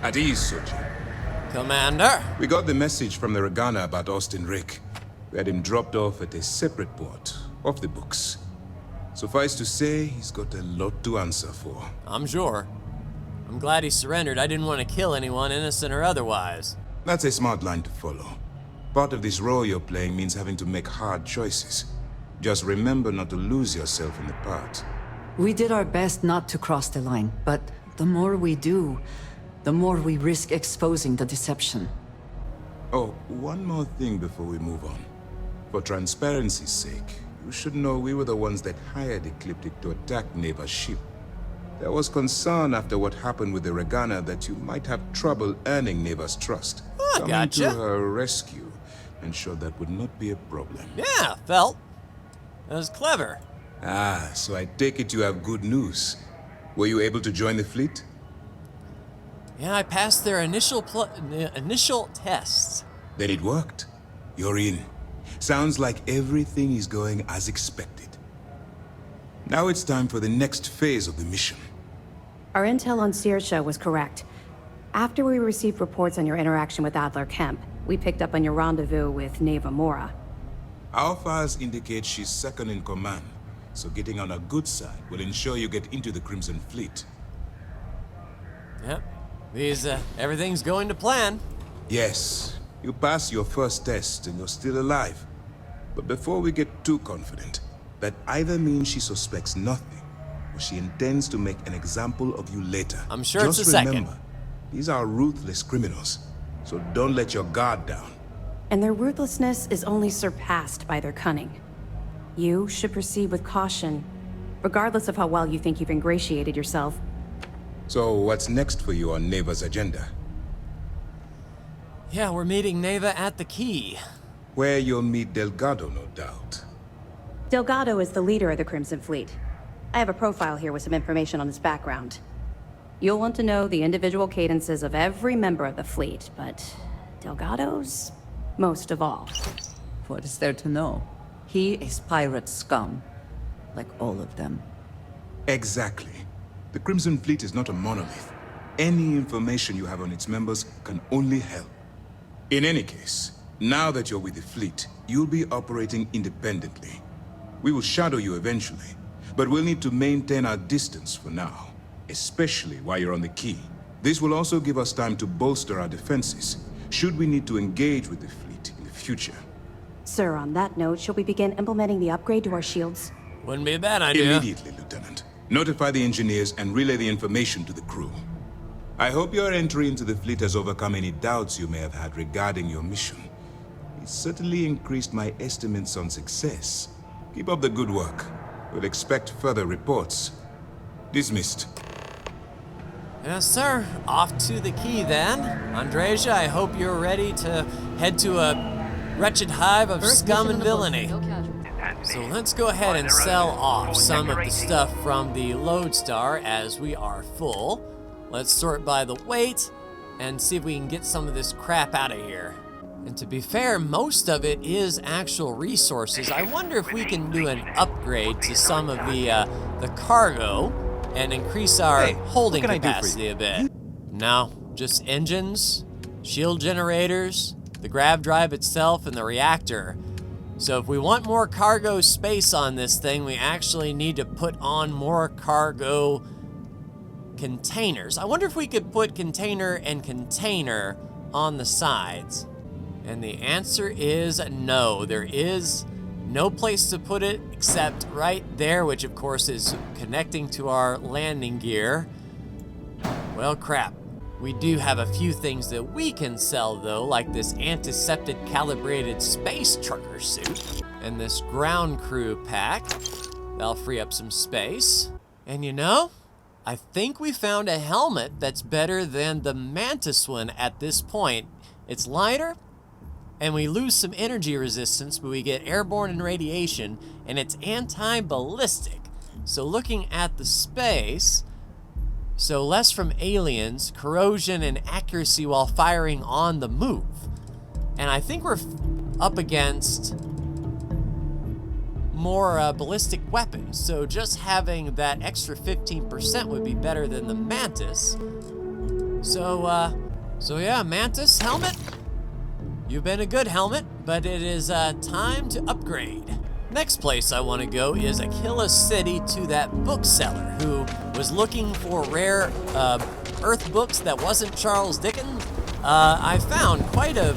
At ease, Soji. Commander? We got the message from the Regana about Austin Rick. We had him dropped off at a separate port, off the books. Suffice to say, he's got a lot to answer for. I'm sure. I'm glad he surrendered. I didn't want to kill anyone, innocent or otherwise. That's a smart line to follow. Part of this role you're playing means having to make hard choices. Just remember not to lose yourself in the part. We did our best not to cross the line, but the more we do, the more we risk exposing the deception. Oh, one more thing before we move on. For transparency's sake, you should know we were the ones that hired Ecliptic to attack Neva's ship. There was concern after what happened with the Regana that you might have trouble earning Neva's trust. Oh, gotcha. Coming to her rescue ensured that would not be a problem. Yeah, felt. That was clever. Ah, so I take it you have good news. Were you able to join the fleet? Yeah, I passed their initial tests. Then it worked. You're in. Sounds like everything is going as expected. Now it's time for the next phase of the mission. Our intel on Saoirse was correct. After we received reports on your interaction with Adler Kemp, we picked up on your rendezvous with Neva Mora. Our files indicate she's second in command, so getting on her good side will ensure you get into the Crimson Fleet. Yep. Everything's going to plan. Yes, you passed your first test and you're still alive. But before we get too confident, that either means she suspects nothing, or she intends to make an example of you later. I'm sure it's a Just second. remember, these are ruthless criminals, so don't let your guard down. And their ruthlessness is only surpassed by their cunning. You should proceed with caution, regardless of how well you think you've ingratiated yourself. So what's next for you on Neva's agenda? Yeah, we're meeting Neva at the Key. Where you'll meet Delgado, no doubt. Delgado is the leader of the Crimson Fleet. I have a profile here with some information on his background. You'll want to know the individual cadences of every member of the fleet, but Delgado's most of all. What is there to know? He is pirate scum, like all of them. Exactly. The Crimson Fleet is not a monolith. Any information you have on its members can only help. In any case, now that you're with the fleet, you'll be operating independently. We will shadow you eventually, but we'll need to maintain our distance for now, especially while you're on the Key. This will also give us time to bolster our defenses, should we need to engage with the fleet in the future. Sir, on that note, shall we begin implementing the upgrade to our shields? Wouldn't be a bad idea. Immediately, Lieutenant. Notify the engineers and relay the information to the crew. I hope your entry into the fleet has overcome any doubts you may have had regarding your mission. It certainly increased my estimates on success. Keep up the good work. We'll expect further reports. Dismissed. Yes, sir. Off to the Key then. Andreja, I hope you're ready to head to a wretched hive of scum and villainy. So let's go ahead and sell off some of the stuff from the Lodestar as we are full. Let's sort by the weight and see if we can get some of this crap out of here. And to be fair, most of it is actual resources. I wonder if we can do an upgrade to some of the cargo and increase our holding capacity a bit. No, just engines, shield generators, the grav drive itself, and the reactor. So if we want more cargo space on this thing, we actually need to put on more cargo containers. I wonder if we could put container and container on the sides. And the answer is no. There is no place to put it except right there, which of course is connecting to our landing gear. Well, crap. We do have a few things that we can sell though, like this antiseptic calibrated space trucker suit and this ground crew pack. That'll free up some space. And you know, I think we found a helmet that's better than the Mantis one at this point. It's lighter, and we lose some energy resistance, but we get airborne and radiation, and it's anti-ballistic. So looking at the space, so less from aliens, corrosion, and accuracy while firing on the move. And I think we're up against more ballistic weapons, so just having that extra 15% would be better than the Mantis. So yeah, Mantis helmet. You've been a good helmet, but it is time to upgrade. Next place I want to go is Aquila City to that bookseller who was looking for rare Earth books that wasn't Charles Dickens. I found quite a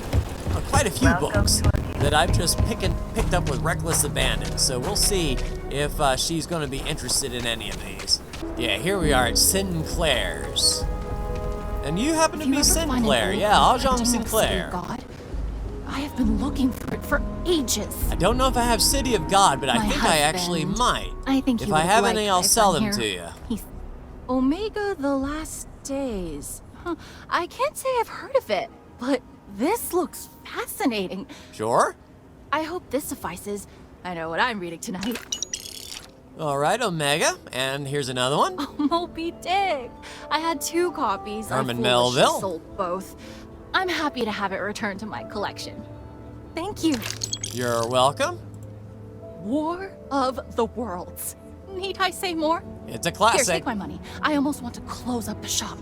few books that I've just picked up with reckless abandon. So we'll see if she's going to be interested in any of these. Yeah, here we are at Sinclair's. And you happen to be Sinclair. Yeah, Ajong Sinclair. I have been looking for it for ages. I don't know if I have City of God, but I think I actually might. I think if I have any, I'll sell them to you. Omega the Last Days. Huh. I can't say I've heard of it, but this looks fascinating. Sure? I hope this suffices. I know what I'm reading tonight. All right, Omega, and here's another one. Oh, Moby Dick. I had 2 copies. Herman I Melville. Sold both. I'm happy to have it returned to my collection. Thank you. You're welcome. War of the Worlds. Need I say more? It's a classic. Here, take my money. I almost want to close up the shop.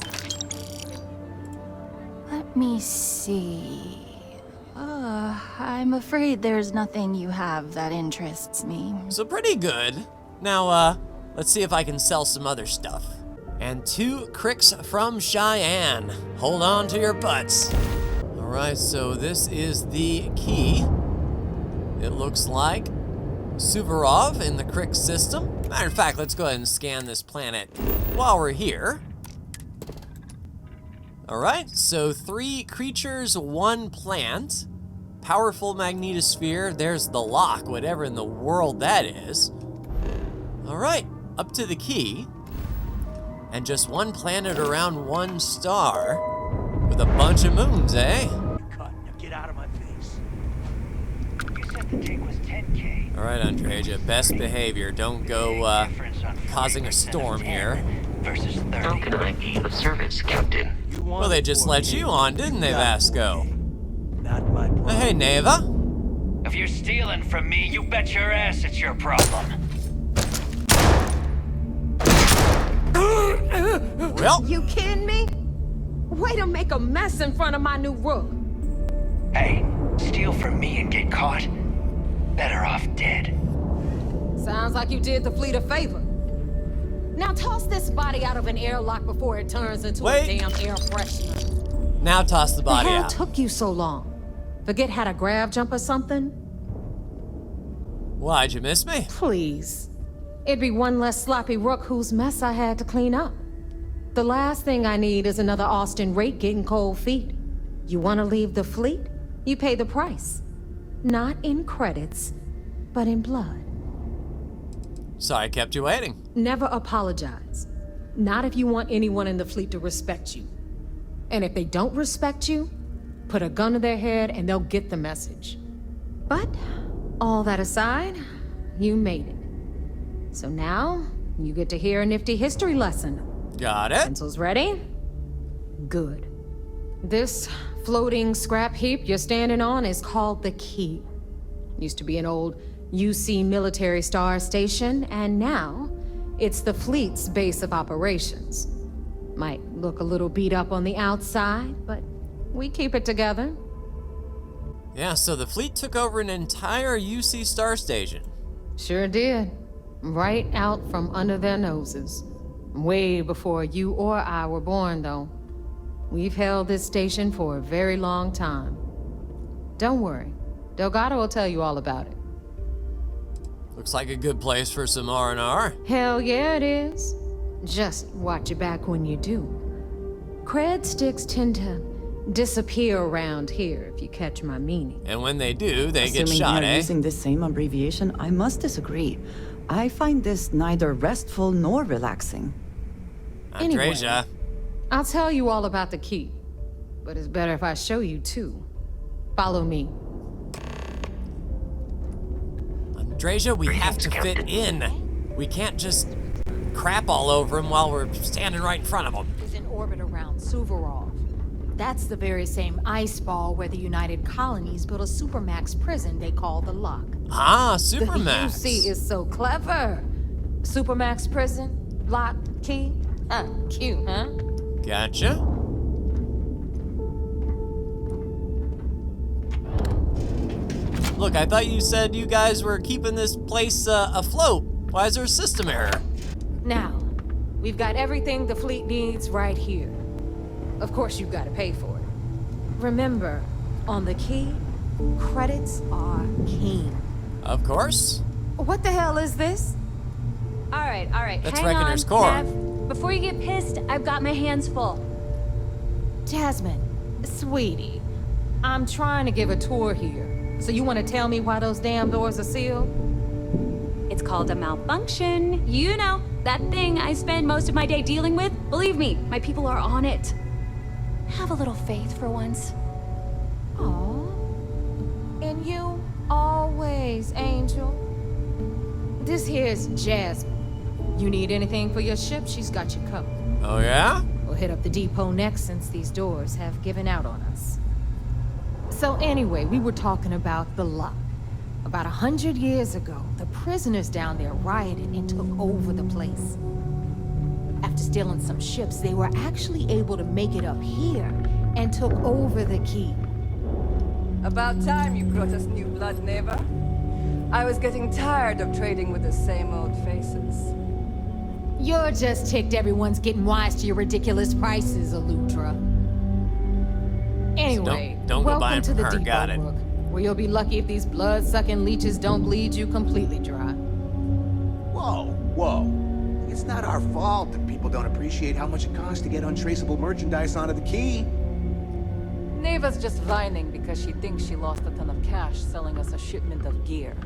Let me see. I'm afraid there's nothing you have that interests me. So pretty good. Now, let's see if I can sell some other stuff. And 2 cricks from Cheyenne. Hold on to your butts. All right, so this is the key. It looks like Suvorov in the crick system. Matter of fact, let's go ahead and scan this planet while we're here. All right, so 3 creatures, 1 plant. Powerful magnetosphere. There's the lock, whatever in the world that is. All right, up to the key. And just 1 planet around 1 star with a bunch of moons, eh? Now get out of my face. You said the take was 10K. All right, Andreja, best behavior. Don't go causing a storm here. Versus 30. How can I be of service, Captain? Well, they just let you on, didn't they, Vasco? Not my problem. Hey, Neva. If you're stealing from me, you bet your ass it's your problem. Well, You kidding me? Way to make a mess in front of my new rook. Hey, steal from me and get caught. Better off dead. Sounds like you did the fleet a favor. Now toss this body out of an airlock before it turns into a damn air freshener. now toss the body the hell out. took you so long? Forget how to grav jump or something? Why'd you miss me? Please. It'd be one less sloppy rook whose mess I had to clean up. The last thing I need is another Austin rate getting cold feet. You want to leave the fleet? You pay the price. Not in credits, but in blood. Sorry I kept you waiting. Never apologize. Not if you want anyone in the fleet to respect you. And if they don't respect you, put a gun to their head and they'll get the message. But, all that aside, you made it. So now, you get to hear a nifty history lesson. Got it. Pencils ready? Good. This floating scrap heap you're standing on is called the Key. Used to be an old UC military star station, and now it's the fleet's base of operations. Might look a little beat up on the outside, but we keep it together. Yeah, so the fleet took over an entire UC star station. Sure did. Right out from under their noses. Way before you or I were born, though. We've held this station for a very long time. Don't worry. Delgado will tell you all about it. Looks like a good place for some R&R. Hell yeah, it is. Just watch your back when you do. Cred sticks tend to disappear around here, if you catch my meaning. And when they do, they get Assuming shot, you're eh? using the same abbreviation, I must disagree. I find this neither restful nor relaxing. Andreja. I'll tell you all about the Key, but it's better if I show you too. Follow me. Andreja, we have to fit in. We can't just crap all over him while we're standing right in front of him. Is in orbit around Suvorov. That's the very same ice ball where the United Colonies built a supermax prison they call the Lock. Ah, The Supermax. UC is so clever. Supermax prison, lock, key. Cute, huh? Gotcha. Look, I thought you said you guys were keeping this place afloat. Why is there a system error? Now, we've got everything the fleet needs right here. Of course, you've got to pay for it. Remember, on the key, credits are king. Of course. What the hell is this? All right. That's Hang Reckoner's on, core. Nev. Before you get pissed, I've got my hands full. Jasmine, sweetie, I'm trying to give a tour here. So you want to tell me why those damn doors are sealed? It's called a malfunction. You know, that thing I spend most of my day dealing with. Believe me, my people are on it. Have a little faith for once. Aw. And you always, Angel. This here's Jasmine. You need anything for your ship, she's got you covered. Oh, yeah? We'll hit up the depot next since these doors have given out on us. So anyway, we were talking about the lock. About 100 years ago, the prisoners down there rioted and took over the place. After stealing some ships, they were actually able to make it up here and took over the key. About time you brought us new blood, Neva. I was getting tired of trading with the same old faces. You're just ticked everyone's getting wise to your ridiculous prices, Aludra. Anyway, Don't go welcome buying to from the her, depot, got it. Rook, where you'll be lucky if these blood-sucking leeches don't bleed you completely dry. Whoa. It's not our fault that people don't appreciate how much it costs to get untraceable merchandise onto the key. Neva's just whining because she thinks she lost a ton of cash selling us a shipment of gear.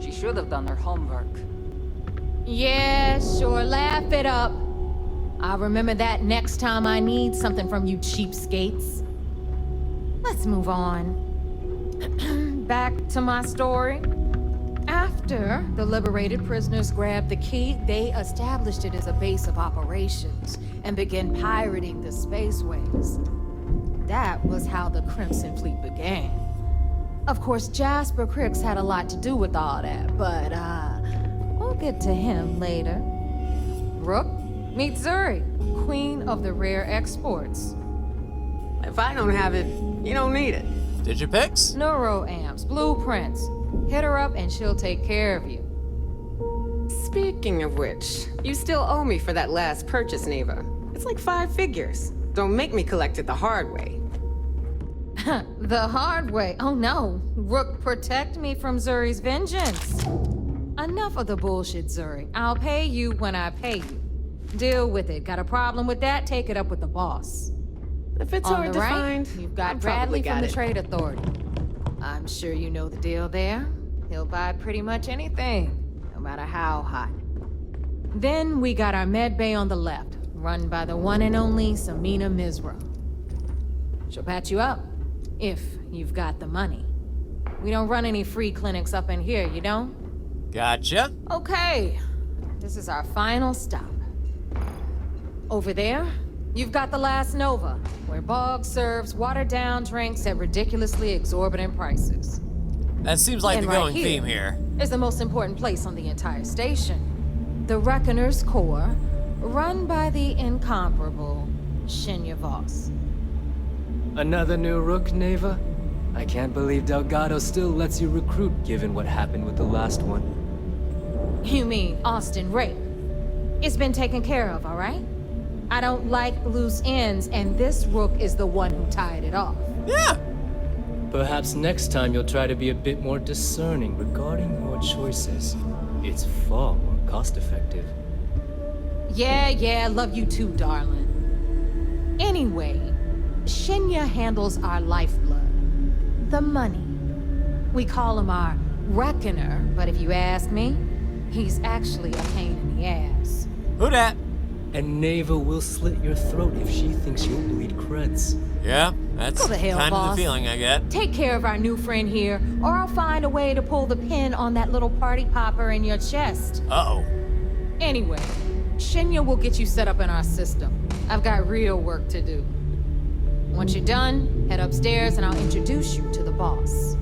She should have done her homework. Yeah, sure, laugh it up. I'll remember that next time I need something from you cheapskates. Let's move on. Back to my story. After the liberated prisoners grabbed the key, they established it as a base of operations and began pirating the spaceways. That was how the Crimson Fleet began. Of course, Jasper Cricks had a lot to do with all that, but we'll get to him later. Rook, meet Zuri, queen of the rare exports. If I don't have it, you don't need it. Digipics? Neuroamps, blueprints. Hit her up and she'll take care of you. Speaking of which, you still owe me for that last purchase, Neva. It's like 5 figures. Don't make me collect it the hard way. The hard way? Oh no. Rook, protect me from Zuri's vengeance. Enough of the bullshit, Zuri. I'll pay you when I pay you. Deal with it. Got a problem with that? Take it up with the boss. If it's On hard the to right, find, you've got I Bradley probably from got the it. Trade Authority. I'm sure you know the deal there. He'll buy pretty much anything, no matter how hot. Then we got our med bay on the left, run by the one and only Samina Mizra. She'll patch you up, if you've got the money. We don't run any free clinics up in here, you don't? Gotcha. Okay, this is our final stop. Over there, you've got the Last Nova, where Bog serves watered-down drinks at ridiculously exorbitant prices. That seems like And the right going theme here. is the most important place on the entire station. The Reckoner's Core, run by the incomparable Shinya Voss. Another new Rook, Neva? I can't believe Delgado still lets you recruit given what happened with the last one. You mean Austin Rape? It's been taken care of, all right? I don't like loose ends, and this Rook is the one who tied it off. Yeah. Perhaps next time you'll try to be a bit more discerning regarding your choices. It's far more cost-effective. Yeah, love you too, darling. Anyway, Shinya handles our lifeblood. The money. We call him our Reckoner, but if you ask me, he's actually a pain in the ass. Who dat? And Neva will slit your throat if she thinks you'll bleed creds. Yeah, that's Go to hell, kind of boss. the feeling I get. Take care of our new friend here, or I'll find a way to pull the pin on that little party popper in your chest. Uh-oh. Anyway, Shinya will get you set up in our system. I've got real work to do. Once you're done, head upstairs and I'll introduce you to the boss.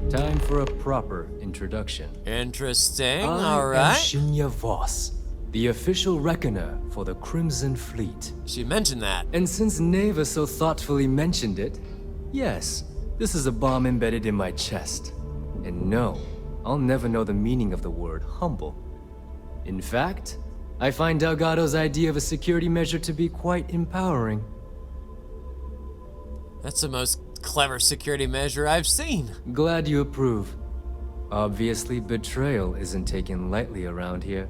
Time for a proper introduction. Interesting, I am alright. Shinya Voss, the official reckoner for the Crimson Fleet. She mentioned that. And since Neva so thoughtfully mentioned it, yes, this is a bomb embedded in my chest. And no, I'll never know the meaning of the word humble. In fact, I find Delgado's idea of a security measure to be quite empowering. That's the most clever security measure I've seen. Glad you approve. Obviously, betrayal isn't taken lightly around here.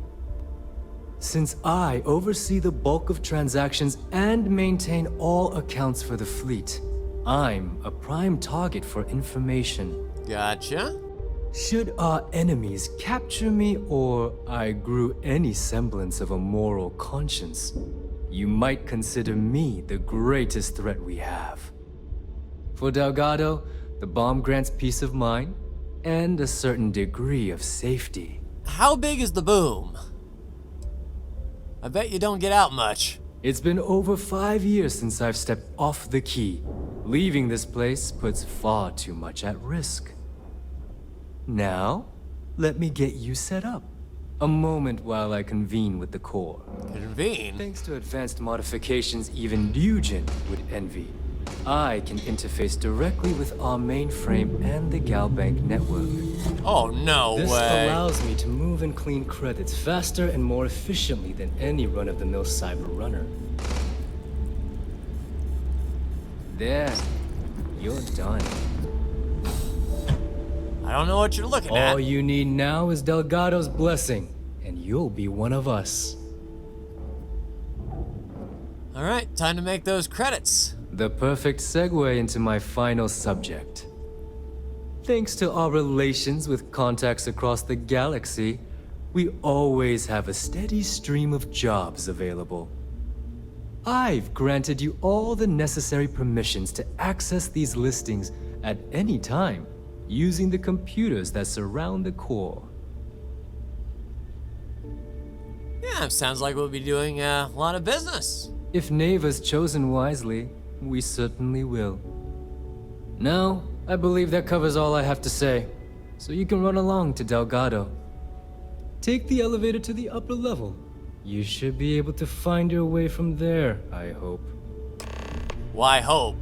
Since I oversee the bulk of transactions and maintain all accounts for the fleet, I'm a prime target for information. Gotcha. Should our enemies capture me, or I grew any semblance of a moral conscience, you might consider me the greatest threat we have. For Delgado, the bomb grants peace of mind and a certain degree of safety. How big is the boom? I bet you don't get out much. It's been over 5 years since I've stepped off the key. Leaving this place puts far too much at risk. Now, let me get you set up. A moment while I convene with the core. Convene? Thanks to advanced modifications even Nugent would envy, I can interface directly with our mainframe and the Galbank network. Oh, no This way. allows me to move and clean credits faster and more efficiently than any run-of-the-mill cyber runner. There, you're done. I don't know what you're looking at. All you need now is Delgado's blessing, and you'll be one of us. All right, time to make those credits. The perfect segue into my final subject. Thanks to our relations with contacts across the galaxy, we always have a steady stream of jobs available. I've granted you all the necessary permissions to access these listings at any time, using the computers that surround the core. Yeah, sounds like we'll be doing a lot of business. If Neva's chosen wisely, we certainly will. Now, I believe that covers all I have to say, so you can run along to Delgado. Take the elevator to the upper level. You should be able to find your way from there, I hope. Why hope?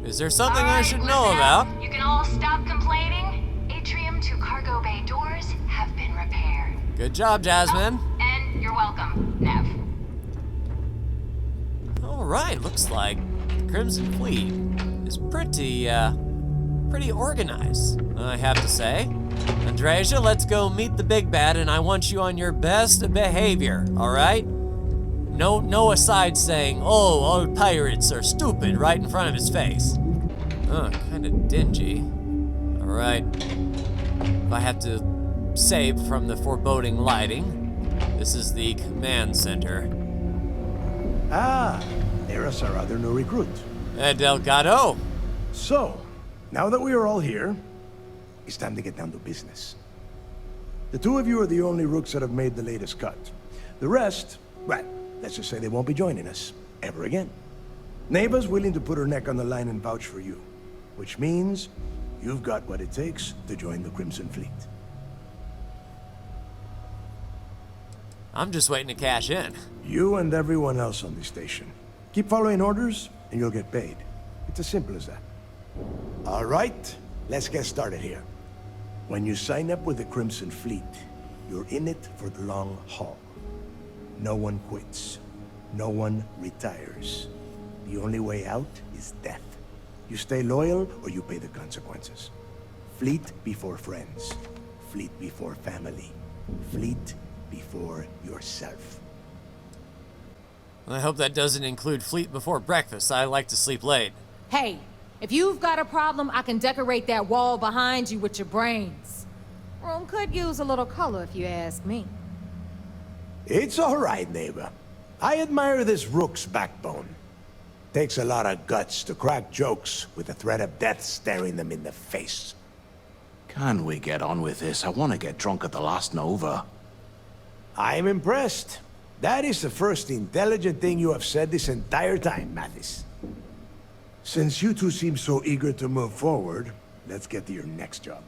Is there something I should know about? You can all stop complaining. Atrium to cargo bay doors have been repaired. Good job, Jasmine. And you're welcome, Nev. All right, looks like the Crimson Fleet is pretty organized, I have to say. Andreja, let's go meet the big bad, and I want you on your best behavior, all right? No aside saying, oh, all pirates are stupid right in front of his face. Oh, kind of dingy. All right. If I have to save from the foreboding lighting, this is the command center. Ah, there's our other new recruit. Delgado. So, now that we are all here, it's time to get down to business. The two of you are the only rooks that have made the latest cut. The rest, well, let's just say they won't be joining us ever again. Neva's willing to put her neck on the line and vouch for you, which means you've got what it takes to join the Crimson Fleet. I'm just waiting to cash in. You and everyone else on the station. Keep following orders, and you'll get paid. It's as simple as that. All right, let's get started here. When you sign up with the Crimson Fleet, you're in it for the long haul. No one quits. No one retires. The only way out is death. You stay loyal, or you pay the consequences. Fleet before friends. Fleet before family. Fleet before yourself. I hope that doesn't include fleet before breakfast. I like to sleep late. Hey, if you've got a problem, I can decorate that wall behind you with your brains. Room could use a little color if you ask me. It's all right, neighbor. I admire this rook's backbone. Takes a lot of guts to crack jokes with the threat of death staring them in the face. Can we get on with this? I want to get drunk at the last Nova. I'm impressed. That is the first intelligent thing you have said this entire time, Mathis. Since you two seem so eager to move forward, let's get to your next job.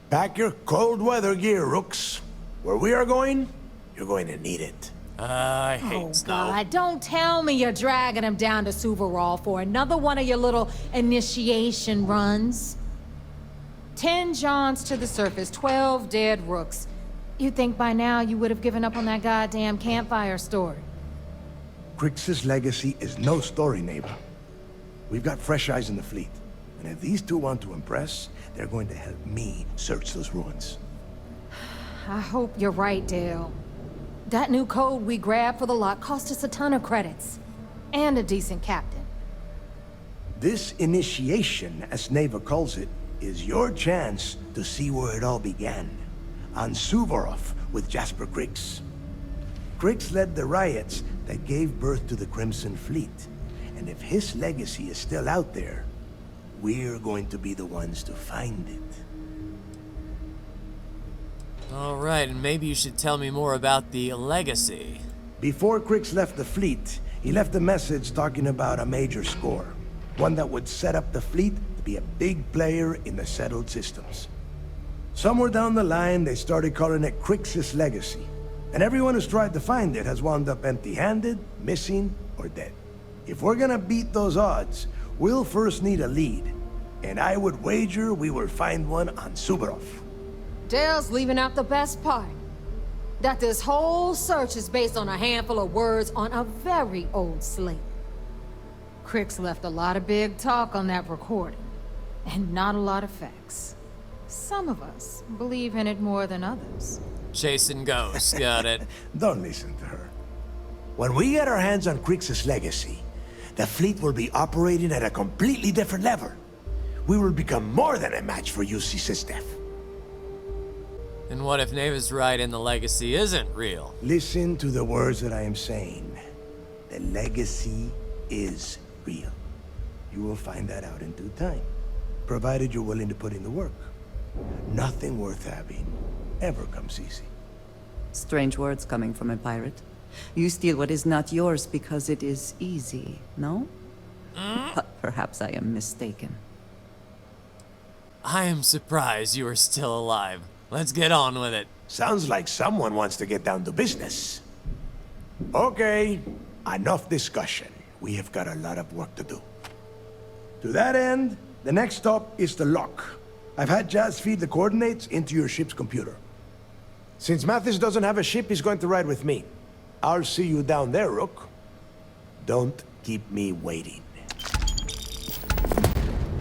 Pack your cold weather gear, rooks. Where we are going, you're going to need it. I hate snow. God, don't tell me you're dragging him down to Suvarol for another one of your little initiation runs. 10 Johns to the surface, 12 dead rooks. You'd think by now you would have given up on that goddamn campfire story. Crix's legacy is no story, neighbor. We've got fresh eyes in the fleet. And if these two want to impress, they're going to help me search those ruins. I hope you're right, Dale. That new code we grabbed for the lot cost us a ton of credits. And a decent captain. This initiation, as Neva calls it, is your chance to see where it all began. On Suvorov with Jasper Crix. Crix led the riots that gave birth to the Crimson Fleet. And if his legacy is still out there, we're going to be the ones to find it. All right, and maybe you should tell me more about the legacy. Before Crix left the fleet, he left a message talking about a major score. One that would set up the fleet to be a big player in the settled systems. Somewhere down the line, they started calling it Crix's legacy. And everyone who's tried to find it has wound up empty-handed, missing, or dead. If we're gonna beat those odds, we'll first need a lead. And I would wager we will find one on Suvorov. Dale's leaving out the best part. That this whole search is based on a handful of words on a very old slate. Crix left a lot of big talk on that recording, and not a lot of facts. Some of us believe in it more than others. Chasing ghosts, got it. Don't listen to her. When we get our hands on Crix's legacy, the fleet will be operating at a completely different level. We will become more than a match for UC Sysdef. And what if Neva's right and the legacy isn't real? Listen to the words that I am saying. The legacy is real. You will find that out in due time, provided you're willing to put in the work. Nothing worth having ever comes easy. Strange words coming from a pirate. You steal what is not yours because it is easy, no? But perhaps I am mistaken. I am surprised you are still alive. Let's get on with it. Sounds like someone wants to get down to business. Okay, enough discussion. We have got a lot of work to do. To that end, the next stop is the lock. I've had Jazz feed the coordinates into your ship's computer. Since Mathis doesn't have a ship, he's going to ride with me. I'll see you down there, Rook. Don't keep me waiting.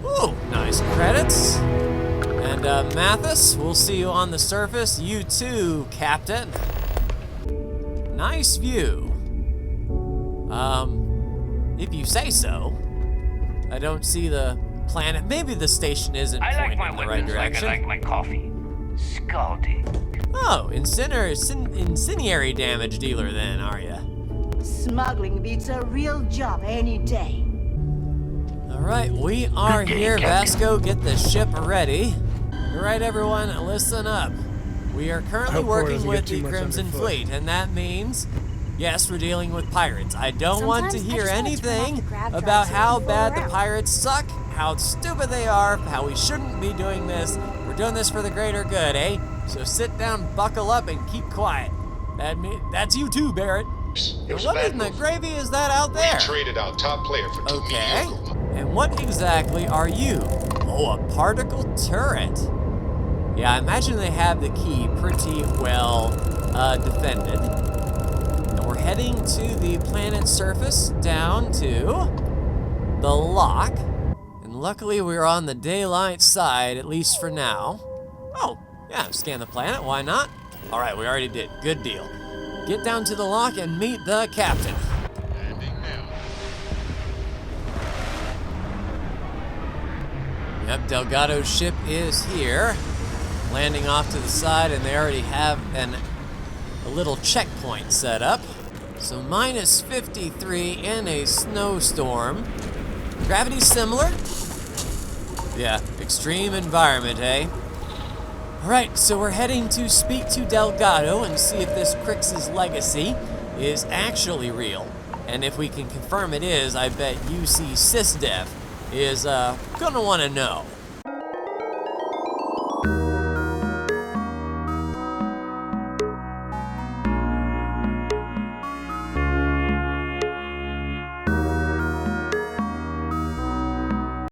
Ooh, nice credits. And Mathis, we'll see you on the surface. You too, Captain. Nice view. If you say so. I don't see the planet. Maybe the station isn't pointing in the right direction. I like my coffee. Scalding. Oh, incendiary damage dealer then, are you? Smuggling beats a real job any day. All right, we are here. Vasco, get the ship ready. All right, everyone, listen up. We are currently working with the Crimson Fleet, and that means, yes, we're dealing with pirates. I don't want to hear anything about how bad the pirates suck, how stupid they are, how we shouldn't be doing this. We're doing this for the greater good, eh? So sit down, buckle up, and keep quiet. That's you too, Barrett. What in the gravy is that out there? We traded our top player for two mediocre. And what exactly are you? Oh, a particle turret. Yeah, I imagine they have the key pretty well defended. And we're heading to the planet's surface, down to the lock. And luckily we're on the daylight side, at least for now. Oh, yeah, scan the planet, why not? All right, we already did, good deal. Get down to the lock and meet the captain. Yep, Delgado's ship is here. Landing off to the side, and they already have a little checkpoint set up. So minus 53 in a snowstorm. Gravity similar. Yeah, extreme environment, eh? All right, so we're heading to speak to Delgado and see if this Crix's legacy is actually real. And if we can confirm it is, I bet UC Sysdef is gonna wanna know.